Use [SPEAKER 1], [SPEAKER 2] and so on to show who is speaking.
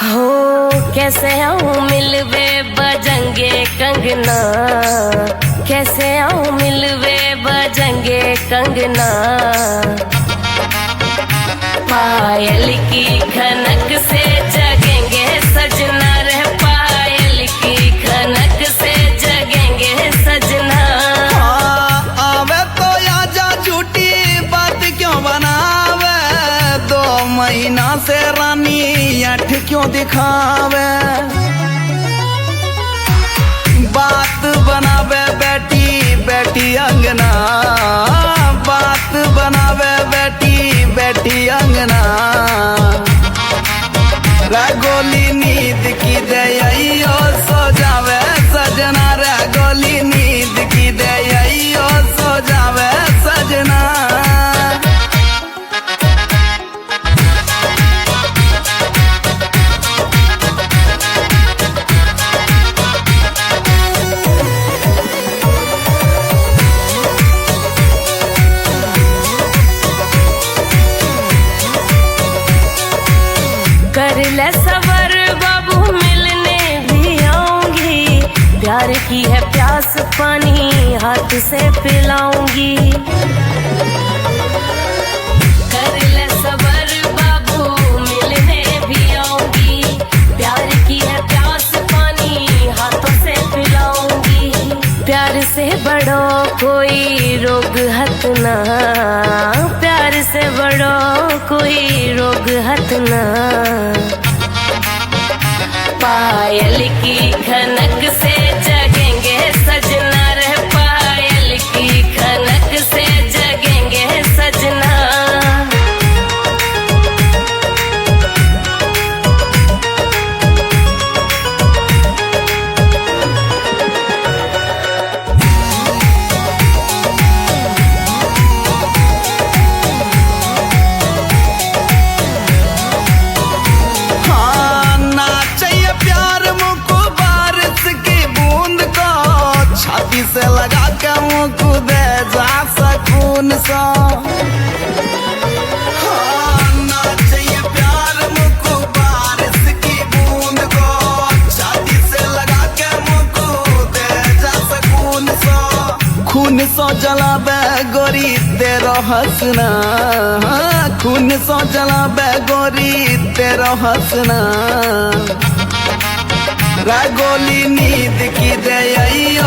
[SPEAKER 1] हो कैसे आऊं मिलवे बजंगे कंगना, कैसे आऊं मिलवे बजंगे कंगना। पायल की खनक से जगेंगे सजना रे, पायल की खनक से जगेंगे सजना।
[SPEAKER 2] आवे तो आजा झूठी बात क्यों बनावे, 2 महीना से रानी ऐठ क्यों दिखावे। बात बनावे बैठी बैठी अंगना, बात बनावे बैठी बैठी अंगना। रगोली नींद की दयाइयो सो जावे सजना, रगोली नींद की दयाइयो सो जावे सजना।
[SPEAKER 1] कर ले सबर बाबू मिलने भी आऊंगी, प्यार की है प्यास पानी हाथ से पिलाऊंगी। कर ले सबर बाबू मिलने भी आऊंगी, प्यार की है प्यास पानी हाथों से पिलाऊंगी। प्यार से बड़ो कोई रोग हत ना, प्यार से बड़ो कोई रोग हत ना। पायल की खनक से जगेंगे सजना रे, पायल की खनक से जगेंगे सजना।
[SPEAKER 2] छाती से लगा के मुँह दे जा सकून सा। ना चाहिए प्यार मुझको बारिश की बूंद को, छाती से लगा के मुँह दे जा सकून सा। खून सो जलावे गोरी तेरो हंसना, खून सो जलावे गोरी तेरो हंसना। रगोली नींद की दयाइयो